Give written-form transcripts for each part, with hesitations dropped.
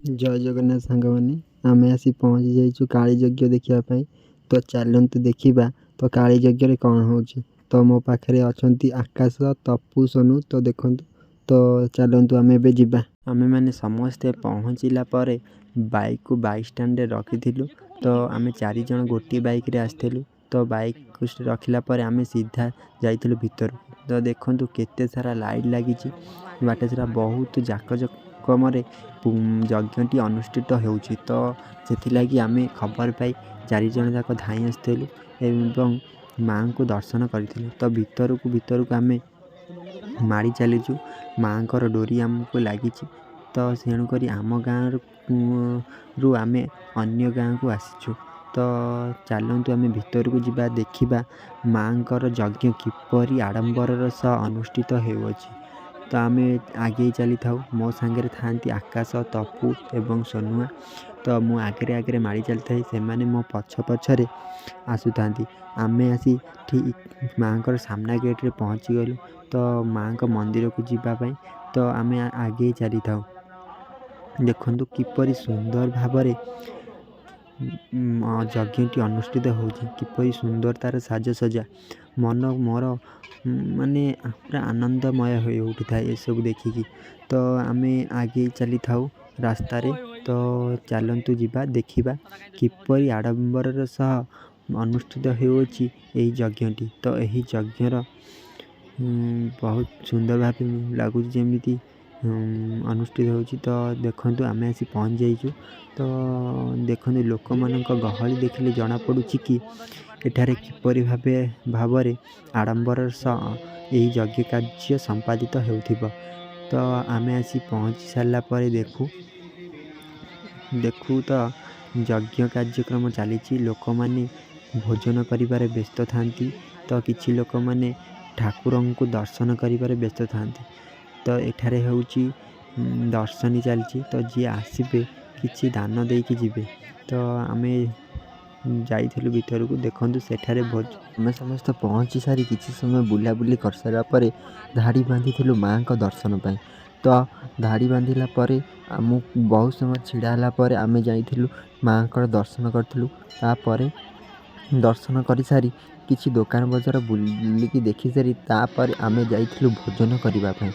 जय जगन्नाथ सांगमाने आमे आसी पहुँची जाइछु काली यज्ञ देखिया पाई। तो चलंतु देखिबा तो काली यज्ञ रे कौन होउची। तो मो पाखरे अछंती आकाश तप्पू सोनू तो देखंतु। तो चलंतु आमे बे जिबा। आमे माने समस्ते पहुँचिला परे बाइक को बाइक स्टैंड रे रखिथिलु। तो आमे 4 जण गोटी बाइक रे आस्थिलु। तो बाइक को रखिला परे आमे सीधा जाइथिलु भितर। तो देखंतु केते सारा लाइट लागिची बाटे सारा बहुत जाकजकमरे यज्ञटी अनुष्ठित होउची। तो सेथिलागि आमे खबर पाई 4 जण जाक धाई आस्थिलु एवं मां को दर्शन करथिलु। तो भितरकू आमे माड़ी चलीचु मांकर डोरी आमको लागिची। तो सेणु करी आम गाँ रु आमे अन्य गाँ को आसीचु। तो चलंतु आमे भितर को जिबा देखिबा मांकर यज्ञ किपरि आडंबरर सह अनुष्ठित हेउअछि। तो आमे आगे चली थाउ मो सांगे थांती आकाश तप्पू एवं सोनुआ। तो मु आगे माड़ी चली थाई से माने मो पछरे आसुथांती। आमे आसी ठीक मांकर सामना गेट रे पहुँची गलु। तो मां को मंदिर को जिबा पाई तो आमे आगे चली थाउ। देखंतु किपरि सुंदर भाबरे यज्ञटी अनुष्ठित होउची। किपरि सुंदर तार साजसज्जा मन मोर माने पूरा आनंदमय होई उठिथाय ए सब देखिकी। तो आमे आगे चली थाउ रास्ता रे। तो चलंतु जिबा देखिबा किपरि आडंबरर सह अनुष्ठित हेउची एही यज्ञटी। तो एही यज्ञर बहुत सुंदर भाबे लागुची जेमिति अनुष्ठित होउची। तो देखंतु आमे आसी पहुँच जाइछु। तो देखंतु लोक मानक गहली देखिले जणा पडुची कि एठारे किपरि भाबरे आडंबरर सह एही यज्ञ कार्य संपादित हेउथिबो। तो आमे आसी पहुँची सारला परे देखु तो यज्ञ कार्यक्रम चलीची। लोक माने भोजन करिबारे व्यस्त थांती। तो किछि लोक माने ठाकुरन को दर्शन करिबारे व्यस्त थांती। तो एठारे होउची दर्शनी चलची। तो जी आसीबे किछि दान देकी जिबे। तो आमे जाइथिलु भितर को देखंतु सेठारे आमे समस्त पहुँची सारी किछि समय बुलाबुली कर सारा परे धाड़ी बांधिथिलु मां को दर्शन पाई। तो धाड़ी बांधिला परे आमु बहुत समय छिड़ाला परे आमे जाइथिलु मां को दर्शन करथिलु। ता परे दर्शन करि सारी किछि दुकान बजार बुलिकी देखि सारी ता परे आमे जाइथिलु भोजन करिबा पाई।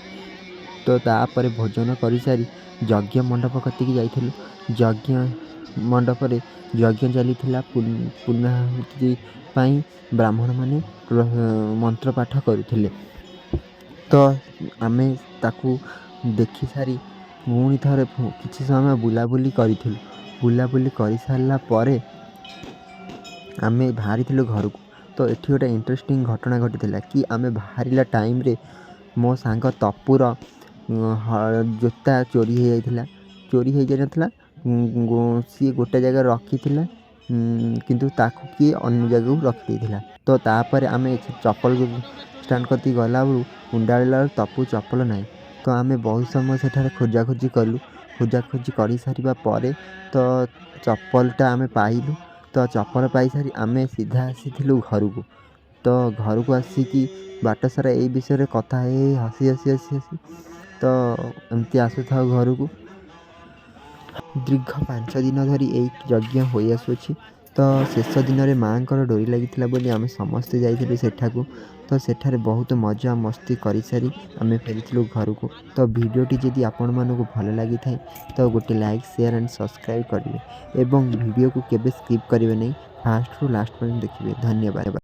तो ता परे भोजन करि सारी यज्ञ मंडप कतिकी जाइथिलु। यज्ञ मंडप रे यज्ञ चलीथिला पुर्णाहुति पाई ब्राह्मण माने मंत्र पाठ करुथिले। तो आमे ताकू देखि सारी पुणी थरे किछि समय बुलाबुली करिथिलु। बुलाबुली करि सारला परे आमे बाहरिथिलु घर को। तो एठी गोटे इंटरेस्टिंग घटना घटिथिला कि आमे बाहरिला टाइम रे मो सांग तप्पूर जोता चोरी हो जाइथिला। चोरी हो जाय नथिला सी गोटे जगह रखिथिला किंतु ताकू कि अन्य जगह रखि देथिला। तो तापर आमे चप्पल स्टैंड कति गला उंडाळिला तप्पू चप्पल नाही। तो आमे बहुत समय सेठारे खोजाखोजी कलु। खोजाखोजी करि सारिबा परे तो चप्पलटा आमे पाइलु। तो चप्पल पाई सारी आमे सीधा आसीथिलु घर को। तो घर को आसिकी बाट सारा ए विषय रे कथा हसी तो एमती आसु थाउ घर को। दीर्घ 5 दिन धरी ए यज्ञ होई आसुछि। तो शेष दिन रे मांकर डोरी लागिथिला बोली आमे समस्त जाइथिलु सेठाकू। तो सेठारे बहुत मजा मस्ती करि सारी आमे फेरिथिलु घर को। तो वीडियोटी जदि आपण मानको भल लागि थाए तो गोटे लाइक शेयर एंड सब्सक्राइब करिवे एवं वीडियो को केबे स्किप करिवे नै फास्ट रु लास्ट पर्यंत देखिवे। धन्यवाद।